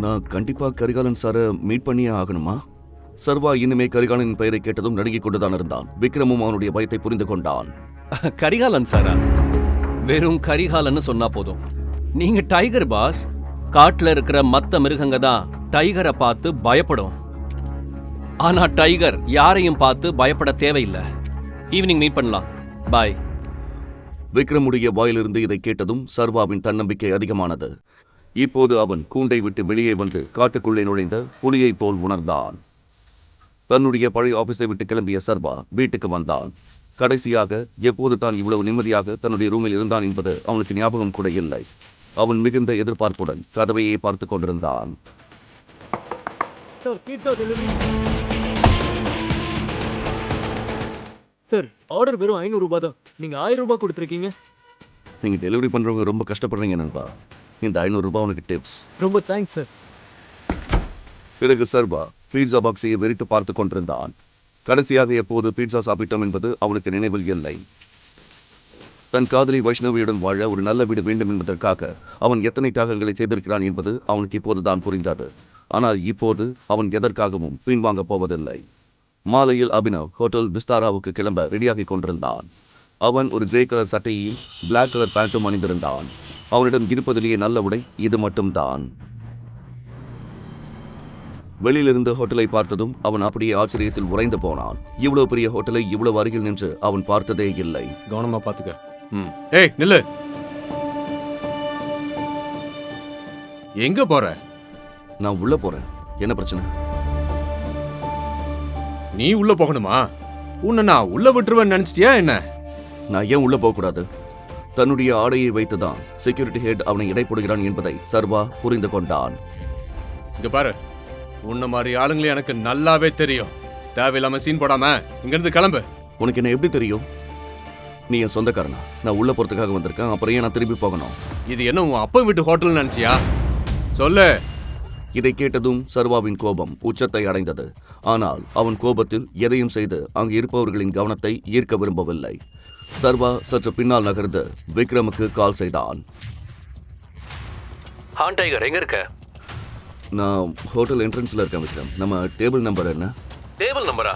நான் கண்டிப்பா கரிகாலன் சாரை மீட் பண்ணியே ஆகணுமா? சர்வா இனிமே கரிகாலனின் பெயரை கேட்டதும் நடுங்கிக் கொண்டுதான் இருந்தான். விக்ரமும் அவனுடைய பயத்தை புரிந்து கொண்டான். கரிகாலன் சாரா? வெறும் கரிகாலன்னு சொன்னா போதும். நீங்க டைகர் பாஸ். காட்டுல இருக்கிற மத்த மிருகங்க தான் டைகரை பார்த்து பயப்படும். ஆனா டைகர் யாரையும் பார்த்து பயப்பட தேவையில்லை. ஈவினிங் மீட் பண்ணலாம். பாய். விக்ரமுடைய வாயிலிருந்து இதை கேட்டதும் சர்வாவின் தன்னம்பிக்கை அதிகமானது. இப்போது அவன் கூண்டை விட்டு வெளியே வந்து காட்டுக்குள்ளே நுழைந்த புலியை போல் உணர்ந்தான். தன்னுடைய பழைய ஆபீஸை விட்டு கிளம்பிய சர்வா வீட்டுக்கு வந்தான். கடைசியாக எப்போது தான் இவ்வளவு நிம்மதியாக தன்னுடைய ரூமில் இருந்தான் என்பது அவனுக்கு ஞாபகம் கூட இல்லை. அவன் மிகுந்த எதிர்பார்ப்புடன் கதவையே பார்த்து கொண்டிருந்தான். சார், ஆர்டர் வெறும் 500 ரூபாய் தான். நீங்க 1000 ரூபாய் கொடுத்துருக்கீங்க. நீங்க டெலிவரி பண்றவங்க ரொம்ப கஷ்டப்படுறீங்க நண்பா. இந்த 500 ரூபாய் உனக்கு டிப்ஸ். ரொம்ப தேங்க்ஸ் சார். பிறகு சர்வா பீட்சா பாக்ஸையை வெறித்து பார்த்து கொண்டிருந்தான். கடைசியாக எப்போது பீட்சா சாப்பிட்டோம் என்பது அவனுக்கு நினைவில் இல்லை. தன் காதலி வைஷ்ணவியுடன் வாழ ஒரு நல்ல வீடு வேண்டும் என்பதற்காக அவன் எத்தனை தியாகங்களை செய்திருக்கிறான் என்பது அவனுக்கு இப்போதுதான் புரிந்தது. ஆனால் இப்போது அவன் எதற்காகவும் பின்வாங்கப் போவதில்லை. மாலையில் அபினவ் ஹோட்டல் விஸ்தாராவுக்கு கிளம்ப ரெடியாகி கொண்டிருந்தான். அவன் ஒரு கிரே கலர் சட்டையில் பிளாக் கலர் பேண்ட்டும் அணிந்திருந்தான். அவனிடம் இருப்பதிலேயே நல்ல உடை இது மட்டும்தான். வெளியிலிருந்து ஹோட்டலை பார்த்ததும் அவன் அப்படியே ஆச்சரியத்தில் உறைந்து போனான். இவ்வளவு பெரிய ஹோட்டலை இவ்வளவு அருகில் நின்று அவன் பார்த்ததே இல்லை. கவனமா பாத்துக்க. ஏய் நில்லு. எங்க போற? நான் உள்ள போறேன். என்ன பிரச்சனை? நீ உள்ள போகணுமா? உன்னை நான் உள்ள விட்டுருவேன்னு நினைச்சிட்டியா என்ன? நான் ஏன் உள்ள போக கூடாது? தன்னுடைய ஆடையை வைத்துதான் செக்யூரிட்டி ஹெட் அவனை எடை போடுகிறான் என்பதை சர்வா புரிந்து கொண்டான். இங்க பாரு, உன்ன மாதிரி ஆளுங்களே எனக்கு நல்லாவே தெரியும். தேவையில்லாம சீன் போடாம இங்க இருந்து கிளம்பு. உனக்கு என்ன எப்படி தெரியும்? நீ என் சொந்தக்காரனா? நான் உள்ள போறதுக்காக வந்திருக்கேன். அப்புறம் ஏன் நான் திரும்பி போகணும்? இது என்ன உன் அப்பா வீட்டு ஹோட்டல் நினைச்சியா? சொல்லு. இதை கேட்டதும் சர்வாவின் கோபம் உச்சத்தை அடைந்தது. ஆனால் அவன் கோபத்தில் எதையும் செய்து அங்கு இருப்பவர்களின் கவனத்தை ஈர்க்க விரும்பவில்லை. சர்வா சற்று பின்னால் நகர்ந்து விக்ரமுக்கு கால் செய்தான். டைகர் எங்க இருக்க? நான் ஹோட்டல் என்ட்ரன்ஸ்ல இருக்கேன் விக்ரம். நம்ம டேபிள் நம்பர் என்ன? டேபிள் நம்பரா?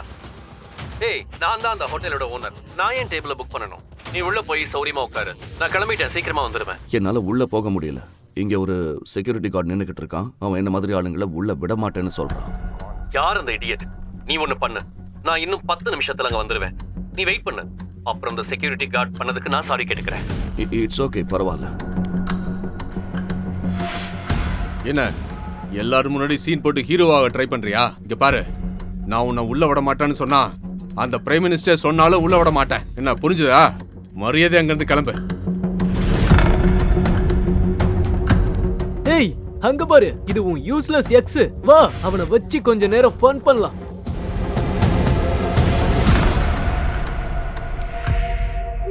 ஏய், நான் தான் அந்த ஹோட்டலோட ஓனர். நான் ஏன் டேபிளை புக் பண்ணணும்? நீ உள்ள போய் சௌரியமா உட்காரு. நான் கிளம்பிட்டேன், சீக்கிரமா வந்துடுவேன். என்னால உள்ள போக முடியல. இங்க ஒரு செக்யூரிட்டி கார்டு நின்னுகிட்டு இருக்கான். அவன் என்ன மாதிரி ஆளுங்களை உள்ள விட மாட்டேன்னு சொல்றான். யார் அந்த இடியட்? நீ ஒண்ணு பண்ணு, நான் இன்னும் 10 நிமிஷத்துல அங்க வந்துடுவேன். நீ வெயிட் பண்ணு. அப்புறம் இந்த செக்யூரிட்டி கார்டு பண்ணதுக்கு நான் சாரி கேட்டுக்கிறேன். இட்ஸ் ஓகே, பரவாயில்ல. என்ன எல்லாரும் முன்னாடி சீன் போட்டு ஹீரோவாக ட்ரை பண்றியா? இங்க பாரு, நான் உன்னை உள்ள விட மாட்டேன்னு சொன்னா அந்த பிரைம் மினிஸ்டர் சொன்னாலும் உள்ள விட மாட்டேன். என்ன புரிஞ்சுதா? மரியாதை அங்கிருந்து கிளம்பு. ஏய், அங்க பாரு, இது உன் யூஸ்லெஸ் எக்ஸ். வா, அவனை வச்சு கொஞ்ச நேரம் ஃபன் பண்ணலாம்.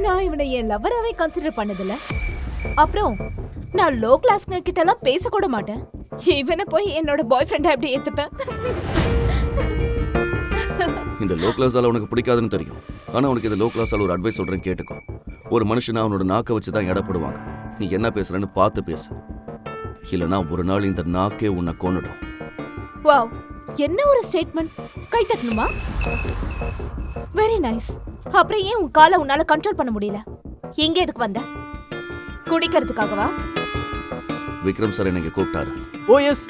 நான் இவனை என் லவராவே கன்சிடர் பண்ணதில்ல. அப்புறம் நான் லோ கிளாஸ்ங்க கிட்ட எல்லாம் பேச கூட மாட்டேன். இவனை போய் என்னோட பாய் ஃப்ரெண்டை எப்படி ஏத்துப்பேன்? இந்த லோ கிளாஸால உனக்கு பிடிக்காதுன்னு தெரியும். ஆனா உனக்கு இந்த லோ கிளாஸால ஒரு அட்வைஸ் சொல்றேன், கேட்டுக்கோ. ஒரு மனுஷனை அவனோட நாக்கை வச்சு தான் எடப்படுவாங்க. நீ என்ன பேசுறன்னு பார்த்து பேசு. இல்லைன்னா ஒரு நாள் இந்த நாக்கே உன்னை கொன்னுடும். வாவ், என்ன ஒரு ஸ்டேட்மெண்ட். கை தட்டணுமா? Very nice. அப்புறம் ஏன் உன் காலை உன்னால கண்ட்ரோல் பண்ண முடியல? எங்க எதுக்கு வந்த? குடிக்கிறதுக்காகவா? விக்ரம் சார் என்னை கூப்பிட்டாரு. ஓ எஸ்,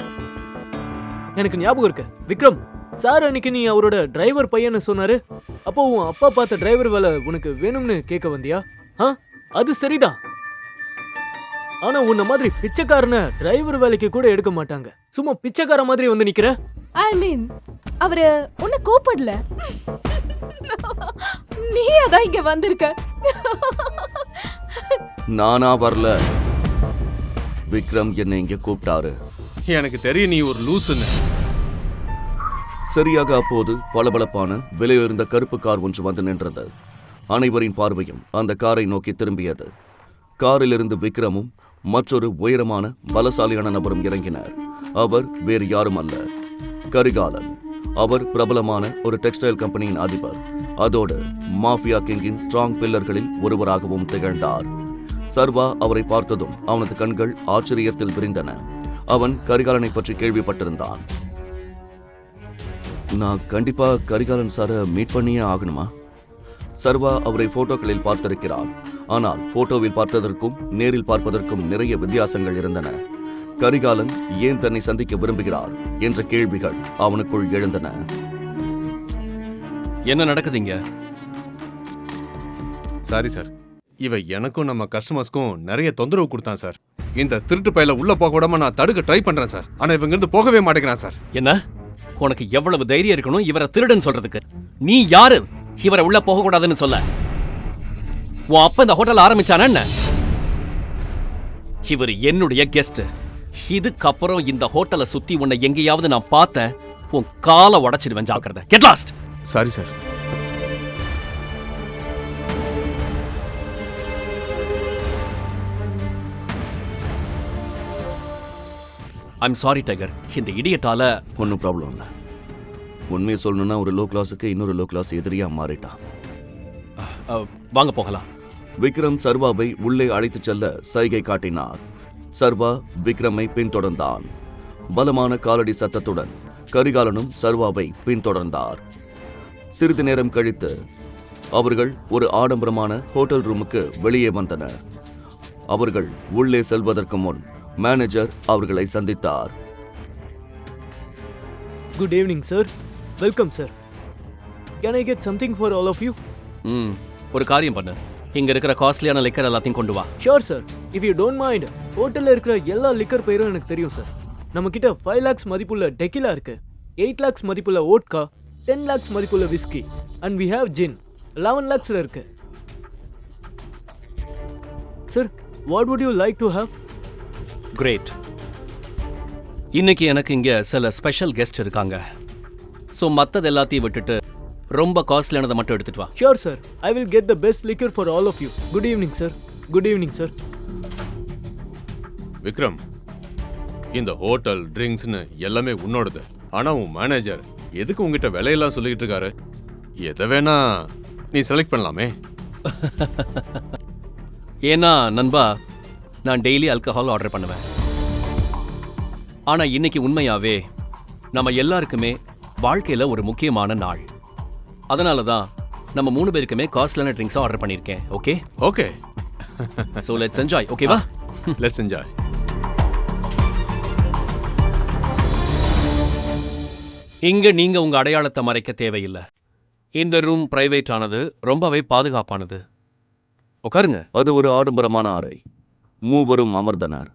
எனக்கு ஞாபகம் இருக்கு. விக்ரம் சார், அன்னைக்கு நீ அவரோட டிரைவர் பையன்னு சொன்னாரு. அப்போ உன் அப்பா பார்த்த டிரைவர் வேலை உனக்கு வேணும்னு கேட்க வந்தியா? அது சரிதான். ஆனா உன்ன மாதிரி பிச்சைக்காரன டிரைவர் வேலைக்கு கூட எடுக்க மாட்டாங்க. சும்மா பிச்சைக்கார மாதிரி வந்து நிக்கிற. ஐ மீன், அவரு உன்னை கூப்பிடல. நீ அதான் இங்க வந்திருக்க. நானா வரல, விக்ரம் என்னை இங்க கூப்பிட்டாரு. எனக்கு தெரியும் நீ ஒரு லூசுன்னு. சரியாக அப்போது பளபளப்பான விலையுயர்ந்த கருப்பு கார் ஒன்று வந்து நின்றது. அனைவரின் பார்வையும் அந்த காரை நோக்கி திரும்பியது. காரிலிருந்து விக்ரமும் மற்றொரு உயரமான பலசாலியான நபரும் இறங்கினர். அவர் வேறு யாரும் அல்ல, கரிகாலன். அவர் பிரபலமான ஒரு டெக்ஸ்டைல் கம்பெனியின் அதிபர். அதோடு மாஃபியா கிங்கின் ஸ்ட்ராங் பில்லர்களில் ஒருவராகவும் திகழ்ந்தார். சர்வா அவரை பார்த்ததும் அவனது கண்கள் ஆச்சரியத்தில் விரிந்தன. அவன் கரிகாலனை பற்றி கேள்விப்பட்டிருந்தான். நான் கண்டிப்பா கரிகாலன் சாரை மீட் பண்ணியே ஆகணுமா? சர்வா அவரை போட்டோக்களில் பார்த்திருக்கிறான். ஆனால் போட்டோவில் பார்த்ததற்கும் நேரில் பார்ப்பதற்கும் நிறைய வித்தியாசங்கள் இருந்தன. கரிகாலன் ஏன் தன்னை சந்திக்க விரும்புகிறார் என்ற கேள்விகள் அவனுக்குள் எழுந்தன. என்ன நடக்குதுங்க? சாரி சார், இவ எனக்கும் நம்ம கஸ்டமர்ஸ்க்கும் நிறைய தொந்தரவு கொடுத்தான் சார். இந்த திருட்டு பையில உள்ள போக விடாம நான் தடுக்க ட்ரை பண்றேன் சார். ஆனா இவங்க இருந்து போகவே மாட்டேங்கிறான் சார். என்ன? உனக்கு எவ்வளவு தைரியம் இருக்கணும் இவரை திருடன் சொல்றதுக்கு? நீ யாரு இவரை உள்ள போக கூடாதுன்னு சொல்ல? உன் அப்ப இந்த ஹோட்டல் ஆரம்பிச்சான என்ன? இவர் என்னுடைய கெஸ்ட். இதுக்கப்புறம் இந்த ஹோட்டலை சுத்தி உன்னை எங்கேயாவது நான் பார்த்தேன், உன் காலை உடைச்சிடுவேன். ஜாக்கிரதை. Get lost. Sorry sir. I'm sorry tiger. இந்த இடியட்டால ஒன்றும் ப்ராப்ளம் இல்லை. உண்மையை சொல்லணும்னா ஒரு லோ கிளாஸுக்கு இன்னொரு லோ கிளாஸ் எதிரியா மாறிட்டான். வாங்க போகலாம். விக்ரம் சர்வாவை உள்ளே அழைத்துச் செல்ல சைகை காட்டினார். சர்வா விக்ரமை பின்தொடர்ந்தான். பலமான காலடி சத்தத்துடன் கரிகாலனும் சர்வாவை பின்தொடர்ந்தார். சிறிது நேரம் கழித்து அவர்கள் ஒரு ஆடம்பரமான ஹோட்டல் ரூமுக்கு வெளியே வந்தனர். அவர்கள் உள்ளே செல்வதற்கு முன் மேனேஜர் அவர்களை சந்தித்தார். Good evening, sir. Welcome, sir. Can I get something for all of you? ஒரு காரியம் பண்ணு. இங்க இருக்கிற காஸ்ட்லியான லிக்கர் எல்லாத்தையும் கொண்டு வா. Sure, sir. If you don't mind, ஹோட்டல்ல இருக்கிற எல்லா லிக்கர் பேரும் எனக்கு தெரியும் சார். நம்ம கிட்ட 5 lakhs மதிப்புள்ள டெக்கிலா இருக்கு, 8 lakhs மதிப்புள்ள வோட்கா, 10 lakhs மதிப்புள்ள whisky, and we have gin 11 lakhsல இருக்கு. Sir, what would you like to have? Great. இன்னைக்கு எனக்கு இங்க சில ஸ்பெஷல் கெஸ்ட் இருக்காங்க. ஸோ மற்றது எல்லாத்தையும் விட்டுட்டு ரொம்ப காஸ்ட்லியானதை மட்டும் எடுத்துட்டு வா. Sure, sir. I will get the best liquor for all of you. Good evening, sir. Good evening, sir. Vikram, இந்த ஹோட்டல் ட்ரிங்க்ஸ்னு எல்லாமே உன்னோடது. ஆனா உன் மேனேஜர் எதுக்கு உங்ககிட்ட விலையெல்லாம் சொல்லிட்டு இருக்காரு? எதை வேணா நீ செலக்ட் பண்ணலாமே. ஏன்னா நண்பா, நான் டெய்லி ஆல்கஹால் ஆர்டர் பண்ணுவேன். ஆனா இன்னைக்கு உண்மையாவே நம்ம எல்லாருக்குமே வாழ்க்கையில ஒரு முக்கியமான நாள். அதனால தான் நம்ம 3 பேருக்குமே காஸ்ட்லியான ட்ரிங்க்ஸா ஆர்டர் பண்ணியிருக்கேன். Okay okay, so let's enjoy. ஓகேவா? Let's enjoy. இங்க நீங்க உங்க அடையாளத்தை மறைக்க தேவையில்லை. இந்த ரூம் பிரைவேட் ஆனது, ரொம்பவே பாதுகாப்பானது. உட்காருங்க. அது ஒரு ஆடம்பரமான அறை. மூவரும் அமர்ந்தனர்.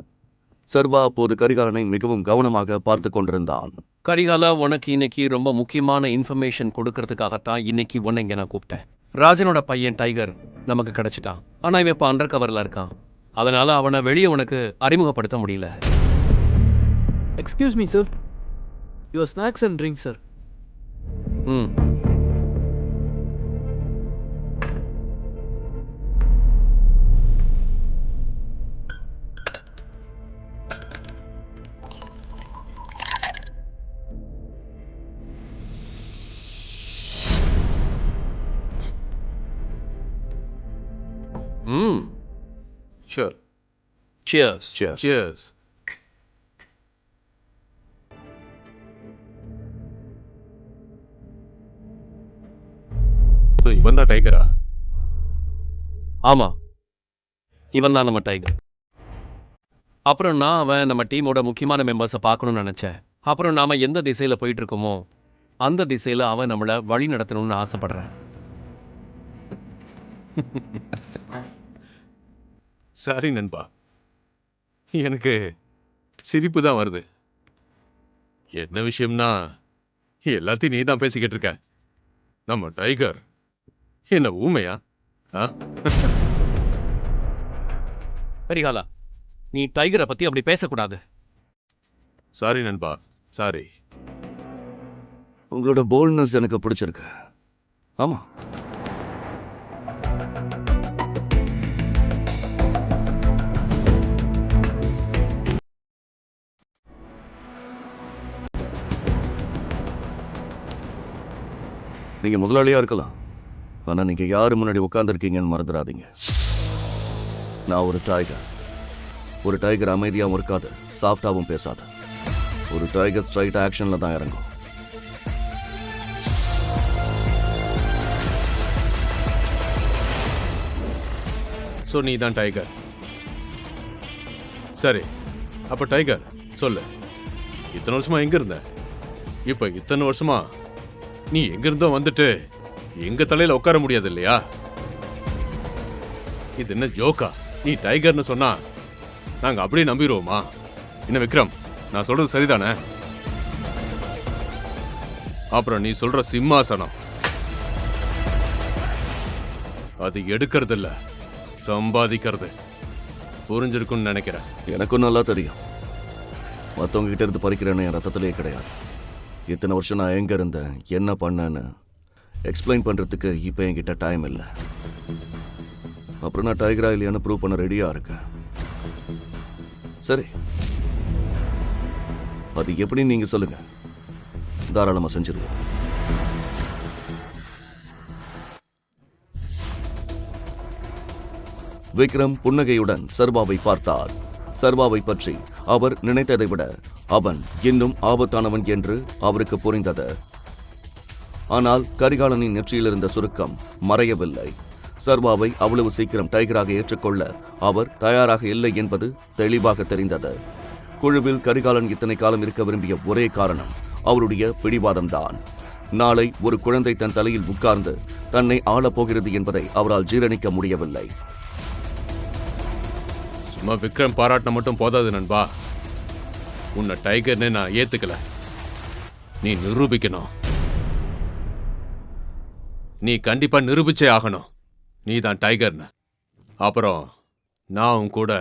சர்வா அப்போது கரிகாலனை மிகவும் கவனமாக பார்த்து கொண்டிருந்தான். கரிகாலா, உனக்கு இன்னைக்கு ரொம்ப முக்கியமான இன்ஃபர்மேஷன் கொடுக்கறதுக்காகத்தான் இன்னைக்கு உன்னை இங்க நான் கூப்பிட்டேன். ராஜனோட பையன் டைகர் நமக்கு கிடைச்சிட்டான். ஆனா இவன் இப்போ அண்டர் கவர்ல இருக்கான். அதனால அவனை வெளியே உனக்கு அறிமுகப்படுத்த முடியல. Excuse me, sir. Your snacks and drinks, sir. ம் ஷூர். சியர்ஸ். சியர்ஸ். இவன் தான் டைகரா? ஆமா, இவன் தான் நம்ம டைகர். அப்புறம் நான் அவன் நம்ம டீமோட முக்கியமான மெம்பர்ஸை பார்க்கணும்னு நினைச்சேன். அப்புறம் நாம எந்த திசையில போயிட்டு இருக்கோமோ அந்த திசையில அவன் நம்மளை வழி நடத்தணும்னு ஆசைப்படுறேன். சாரி நண்பா, எனக்கு சிரிப்பு தான் வருது. என்ன விஷயம்னா எல்லாத்தையும் நீ தான் பேசிக்கிட்டு இருக்க. நம்ம டைகர் என்ன ஊமையா? கரிகாலா, நீ டைகரை பத்தி அப்படி பேசக்கூடாது. சாரி நண்பா, சாரி. உங்களோட போல்ட்னஸ் எனக்கு பிடிச்சிருக்கு. ஆமா, நீங்க முதலாளியா இருக்கலாம், ஆனா நீங்க யாரு முன்னாடி உட்கார்ந்துருக்கீங்கன்னு மறந்துடாதீங்க. நான் ஒரு டைகர். ஒரு டைகர் அமைதியாகவும் இருக்காது, சாஃப்டாகவும் பேசாது. ஒரு டைகர் ஸ்ட்ரைட் ஆக்ஷன்ல தான் இறங்கும். ஸோ நீ தான் டைகர். சரி, அப்ப டைகர் சொல்லு, இத்தனை வருஷமா எங்க இருந்த? இப்ப இத்தனை வருஷமா நீ எங்க இருந்தோ வந்துட்டு எங்க தலையில உட்கார முடியாது இல்லையா? இது என்ன ஜோக்கா? நீ டைகர்னு சொன்னா நாங்க அப்படியே நம்பிடுவோமா? என்ன விக்ரம், நான் சொல்றது சரிதானே? அப்புறம் நீ சொல்ற சிம்மாசனம், அது எடுக்கிறது இல்ல, சம்பாதிக்கிறது. புரிஞ்சிருக்கும்னு நினைக்கிறேன். எனக்கும் நல்லா தெரியும், மற்றவங்க கிட்ட இருந்து பறிக்கிறேன்னு என் ரத்தத்திலே கிடையாது. இத்தனை வருஷம் நான் எங்க இருந்தேன், என்ன பண்ணேன்னு எக்ஸ்பிளைன் பண்றதுக்கு இப்போ என்கிட்ட டைம் இல்லை. அப்புறம் நான் டைகரா இல்லையான்னு ப்ரூவ் பண்ண ரெடியா இருக்கேன். சரி, அது எப்படின்னு நீங்க சொல்லுங்க, தாராளமா செஞ்சிருவோம். விக்ரம் புன்னகையுடன் சர்வாவை பார்த்தார். சர்வாவை பற்றி அவர் நினைத்ததை விட அவன் இன்னும் ஆபத்தானவன் என்று அவருக்கு புரிந்தது. ஆனால் கரிகாலனின் நெற்றியில் இருந்த சுருக்கம் மறையவில்லை. சர்வாவை அவ்வளவு சீக்கிரம் டைகராக ஏற்றுக்கொள்ள அவர் தயாராக இல்லை என்பது தெளிவாக தெரிந்தது. குழுவில் கரிகாலன் இத்தனை காலம் இருக்க விரும்பிய ஒரே காரணம் அவருடைய பிடிவாதம்தான். நாளை ஒரு குழந்தை தன் தலையில் உட்கார்ந்து தன்னை ஆளப்போகிறது என்பதை அவரால் ஜீரணிக்க முடியவில்லை. சும்மா விக்ரம் பாராட்டின மட்டும் போதாது நண்பா. உன்னை டைகர்னு நான் ஏத்துக்கல, நீ நிரூபிக்கணும். நீ கண்டிப்பா நிரூபிச்சே ஆகணும் நீ தான் டைகர்னு. அப்புறம் நான் உன் கூட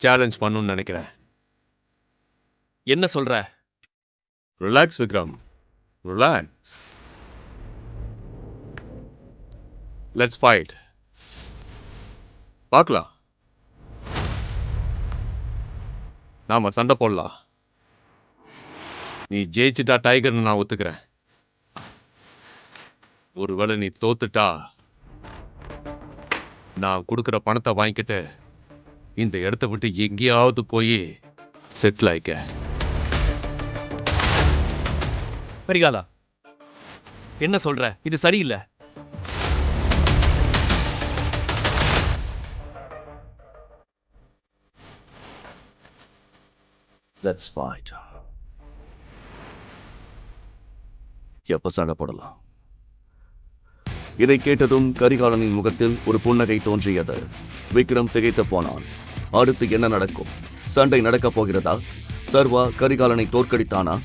சேலஞ்ச் பண்ணணும்னு நினைக்கிறேன். என்ன சொல்ற? Relax Vikram, relax. Let's fight. பார்க்கலாம், நாம சண்டை போடலாம். நீ ஜெயிச்சுட்டா டைகர்னு நான் ஒத்துக்கிறேன். ஒருவேளை நீ தோத்துட்டா நான் கொடுக்குற பணத்தை வாங்கிக்கிட்டு இந்த இடத்த விட்டு எங்கேயாவது போய் செட்டில் ஆயிக்க. கரிகாலா, என்ன சொல்ற? இது சரியில்லை. Let's fight. எப்ப சண்டை போடலாம்? இதை கேட்டதும் கரிகாலனின் முகத்தில் ஒரு புன்னகை தோன்றியது. விக்ரம் திகைத்து போனான். அடுத்து என்ன நடக்கும்? சண்டை நடக்கப் போகிறதா? சர்வா கரிகாலனை தோற்கடித்தானா,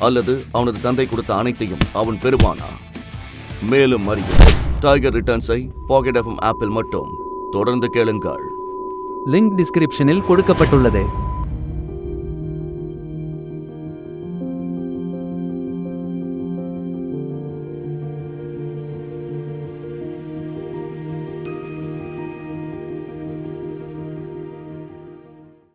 அல்லது அவனது தந்தை கொடுத்த அனைத்தையும் அவன் பெறுவானா? மேலும் அறிய டைகர் ரிட்டர்ன்ஸை பாக்கெட் எஃப்எம் ஆப்பில் மட்டும் தொடர்ந்து கேளுங்கள். லிங்க் டிஸ்கிரிப்ஷனில் கொடுக்கப்பட்டுள்ளது.